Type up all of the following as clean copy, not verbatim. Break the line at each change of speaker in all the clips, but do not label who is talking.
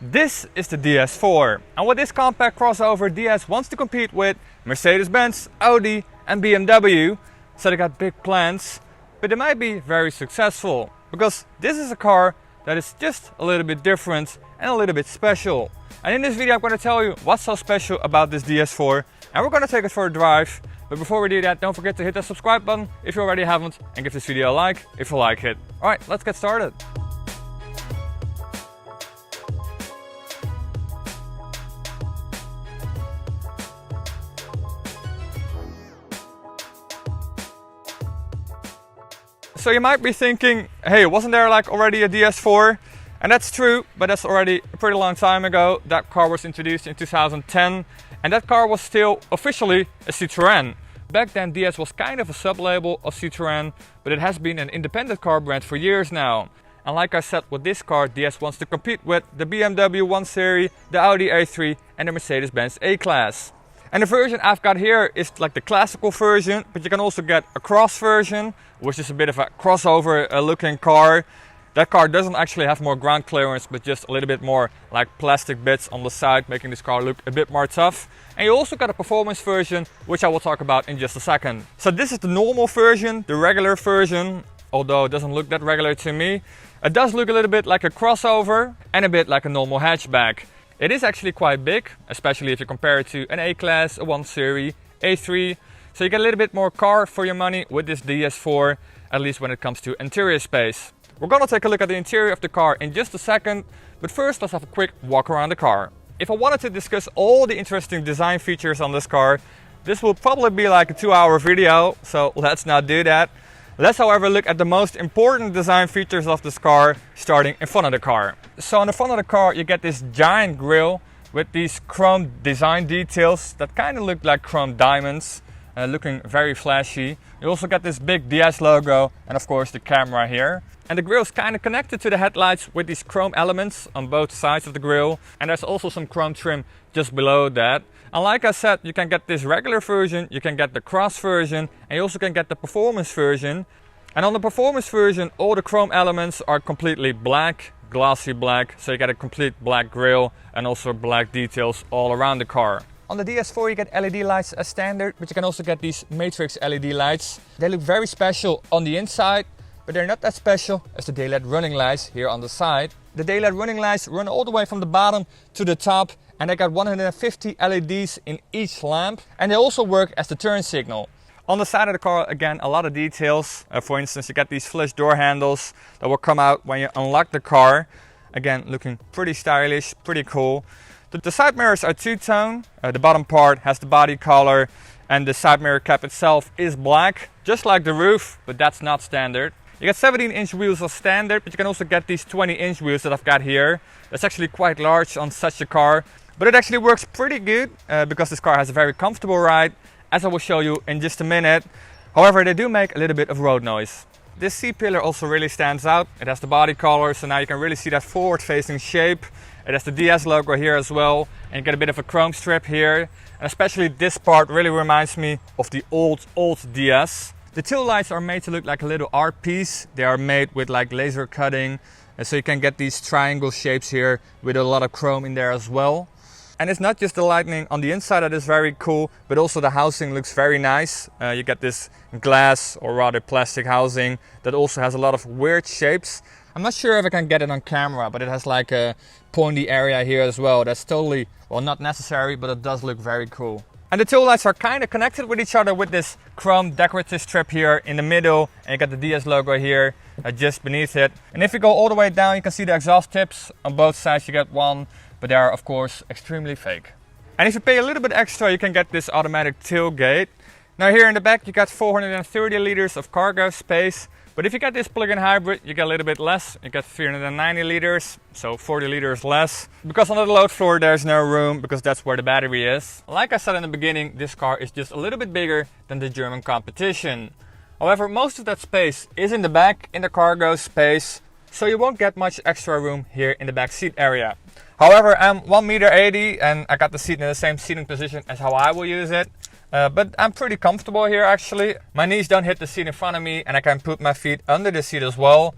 This is the DS4, and with this compact crossover, DS wants to compete with Mercedes-Benz, Audi and BMW, so they got big plans, but they might be very successful, because this is a car that is just a little bit different and a little bit special. And in this video I'm going to tell you what's so special about this DS4, and we're going to take it for a drive. But before we do that, don't forget to hit that subscribe button if you already haven't, and give this video a like if you like it. Alright, let's get started. So you might be thinking, hey, wasn't there like already a DS4? And that's true, but that's already a pretty long time ago. That car was introduced in 2010, and that car was still officially a Citroën. Back then DS was kind of a sub-label of Citroën, but it has been an independent car brand for years now. And like I said, with this car, DS wants to compete with the BMW 1 Series, the Audi A3 and the Mercedes-Benz A-klasse. And the version I've got here is like the classical version, but you can also get a cross version, which is a bit of a crossover looking car. That car doesn't actually have more ground clearance, but just a little bit more like plastic bits on the side, making this car look a bit more tough. And you also got a performance version, which I will talk about in just a second. So this is the normal version, the regular version, although it doesn't look that regular to me. It does look a little bit like a crossover and a bit like a normal hatchback. It is actually quite big, especially if you compare it to an A-class, a 1 Series, A3. So you get a little bit more car for your money with this DS4, at least when it comes to interior space. We're gonna take a look at the interior of the car in just a second, but first let's have a quick walk around the car. If I wanted to discuss all the interesting design features on this car, this will probably be like a 2-hour video, so let's not do that. Let's however look at the most important design features of this car, starting in front of the car. So on the front of the car you get this giant grille with these chrome design details that kind of look like chrome diamonds, looking very flashy. You also got this big DS logo and of course the camera here. And the grille is kind of connected to the headlights with these chrome elements on both sides of the grille. And there's also some chrome trim just below that. And like I said, you can get this regular version, you can get the cross version, and you also can get the performance version. And on the performance version, all the chrome elements are completely black, glossy black. So you get a complete black grille and also black details all around the car. On the DS4 you get LED lights as standard, but you can also get these matrix LED lights. They look very special on the inside, but they're not that special as the daylight running lights here on the side. The daylight running lights run all the way from the bottom to the top, and they got 150 LEDs in each lamp, and they also work as the turn signal. On the side of the car, again, a lot of details. For instance, you got these flush door handles that will come out when you unlock the car. Again, looking pretty stylish, pretty cool. The side mirrors are two-tone. The bottom part has the body color, and the side mirror cap itself is black, just like the roof, but that's not standard. You get 17-inch wheels as standard, but you can also get these 20-inch wheels that I've got here. That's actually quite large on such a car, but it actually works pretty good because this car has a very comfortable ride, as I will show you in just a minute. However, they do make a little bit of road noise. This C-pillar also really stands out. It has the body color, so now you can really see that forward-facing shape. It has the DS logo here as well, and you get a bit of a chrome strip here. And especially this part really reminds me of the old DS. The tail lights are made to look like a little art piece. They are made with like laser cutting, and so you can get these triangle shapes here with a lot of chrome in there as well. And it's not just the lighting on the inside that is very cool, but also the housing looks very nice. You get this glass, or rather plastic housing, that also has a lot of weird shapes. I'm not sure if I can get it on camera, but it has like a pointy area here as well. That's totally, well, not necessary, but it does look very cool. And the tail lights are kind of connected with each other with this chrome decorative strip here in the middle, and you got the DS logo here just beneath it. And if you go all the way down, you can see the exhaust tips on both sides. You get one, but they are of course extremely fake. And if you pay a little bit extra, you can get this automatic tailgate. Now here in the back you got 430 liters of cargo space, but if you get this plug-in hybrid you get a little bit less. You get 390 liters, so 40 liters less. Because on the load floor there's no room, because that's where the battery is. Like I said in the beginning, this car is just a little bit bigger than the German competition. However, most of that space is in the back, in the cargo space, so you won't get much extra room here in the back seat area. However, I'm 1.80 meters and I got the seat in the same seating position as how I will use it. But I'm pretty comfortable here actually. My knees don't hit the seat in front of me, and I can put my feet under the seat as well.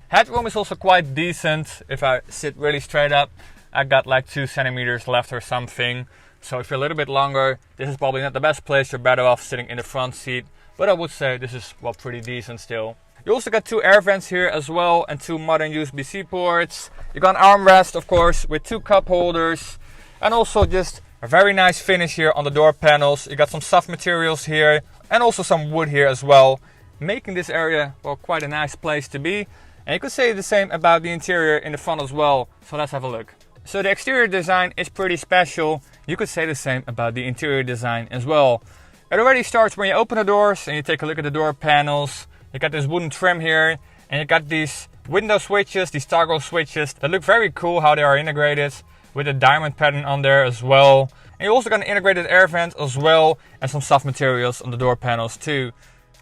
Headroom is also quite decent if I sit really straight up. I got like 2 centimeters left or something. So if you're a little bit longer, this is probably not the best place. You're better off sitting in the front seat. But I would say this is, well, pretty decent still. You also got 2 air vents here as well and 2 modern USB-C ports. You got an armrest, of course, with 2 cup holders. And also just a very nice finish here on the door panels. You got some soft materials here and also some wood here as well, making this area, well, quite a nice place to be. And you could say the same about the interior in the front as well. So let's have a look. So the exterior design is pretty special. You could say the same about the interior design as well. It already starts when you open the doors and you take a look at the door panels. You got this wooden trim here and you got these window switches, these toggle switches that look very cool how they are integrated with a diamond pattern on there as well. And you also got an integrated air vent as well and some soft materials on the door panels too.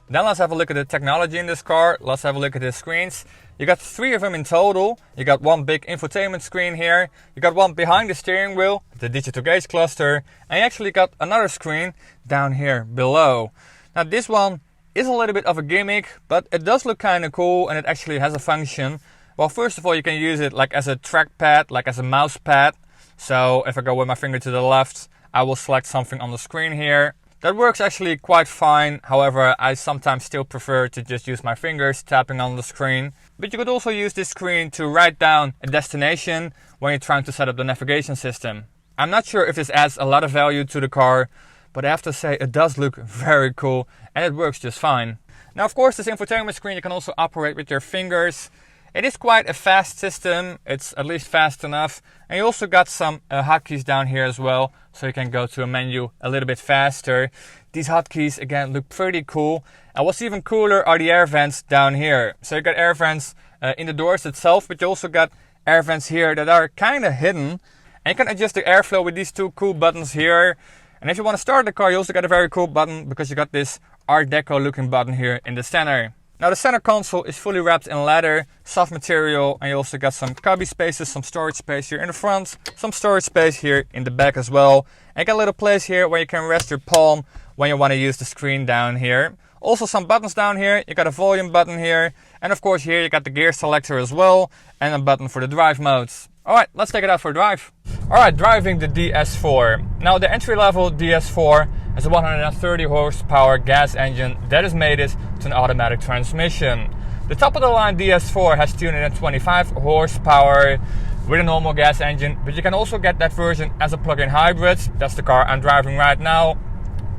Then let's have a look at the technology in this car. Let's have a look at the screens. You got 3 of them in total. You got one big infotainment screen here. You got one behind the steering wheel, the digital gauge cluster. And you actually got another screen down here below. Now this one is a little bit of a gimmick, but it does look kind of cool and it actually has a function. Well, first of all, you can use it like as a trackpad, like as a mouse pad. So if I go with my finger to the left, I will select something on the screen here. That works actually quite fine. However, I sometimes still prefer to just use my fingers tapping on the screen. But you could also use this screen to write down a destination when you're trying to set up the navigation system. I'm not sure if this adds a lot of value to the car, but I have to say it does look very cool and it works just fine. Now, of course, this infotainment screen you can also operate with your fingers. It is quite a fast system, it's at least fast enough. And you also got some hotkeys down here as well, so you can go to a menu a little bit faster. These hotkeys again look pretty cool. And what's even cooler are the air vents down here. So you got air vents in the doors itself, but you also got air vents here that are kind of hidden. And you can adjust the airflow with these 2 cool buttons here. And if you want to start the car, you also got a very cool button because you got this Art Deco looking button here in the center. Now the center console is fully wrapped in leather, soft material, and you also got some cubby spaces, some storage space here in the front, some storage space here in the back as well. And you got a little place here where you can rest your palm when you want to use the screen down here. Also some buttons down here, you got a volume button here, and of course here you got the gear selector as well, and a button for the drive modes. Alright, let's take it out for a drive. Alright, driving the DS4. Now the entry-level DS4 has a 130 horsepower gas engine that is mated to an automatic transmission. The top of the line DS4 has 225 horsepower with a normal gas engine, but you can also get that version as a plug-in hybrid. That's the car I'm driving right now.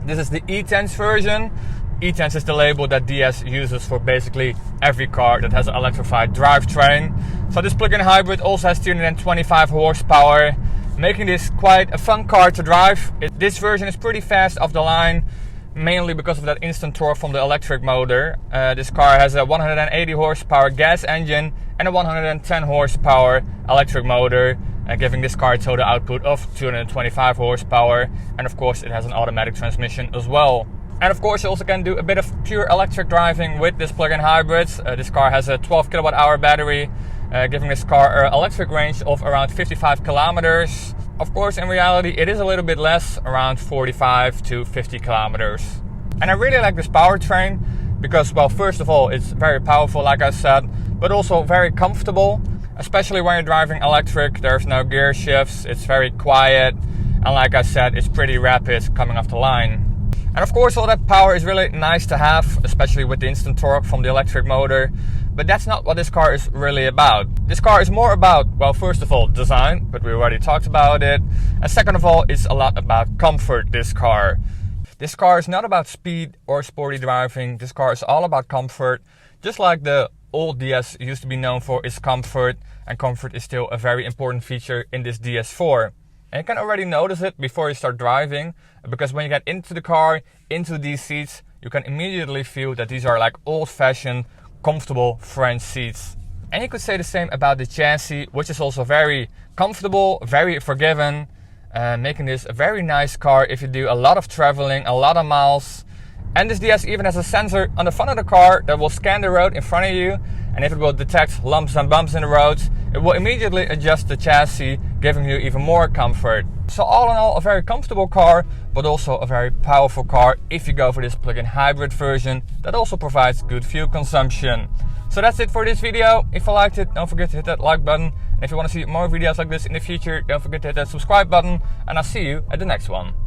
This is the E-Tense version. E-Tense is the label that DS uses for basically every car that has an electrified drivetrain. So this plug-in hybrid also has 225 horsepower, making this quite a fun car to drive. This version is pretty fast off the line, mainly because of that instant torque from the electric motor. This car has a 180 horsepower gas engine and a 110 horsepower electric motor, giving this car a total output of 225 horsepower. And of course it has an automatic transmission as well. And of course you also can do a bit of pure electric driving with this plug-in hybrid. This car has a 12 kilowatt hour battery, giving this car an electric range of around 55 kilometers. Of course, in reality, it is a little bit less, around 45 to 50 kilometers. And I really like this powertrain because, well, first of all, it's very powerful, like I said, but also very comfortable, especially when you're driving electric. There's no gear shifts, it's very quiet, and like I said, it's pretty rapid coming off the line. And of course, all that power is really nice to have, especially with the instant torque from the electric motor. But that's not what this car is really about. This car is more about, well, first of all, design, but we already talked about it. And second of all, it's a lot about comfort, this car. This car is not about speed or sporty driving. This car is all about comfort. Just like the old DS used to be known for its comfort. And comfort is still a very important feature in this DS4. And you can already notice it before you start driving, because when you get into the car, into these seats, you can immediately feel that these are like old-fashioned, comfortable French seats. And you could say the same about the chassis, which is also very comfortable, very forgiving, making this a very nice car if you do a lot of traveling, a lot of miles. And this DS even has a sensor on the front of the car that will scan the road in front of you, and if it will detect lumps and bumps in the road, it will immediately adjust the chassis, giving you even more comfort. So all in all, a very comfortable car, but also a very powerful car if you go for this plug-in hybrid version that also provides good fuel consumption. So that's it for this video. If you liked it, don't forget to hit that like button. And if you want to see more videos like this in the future, don't forget to hit that subscribe button. And I'll see you at the next one.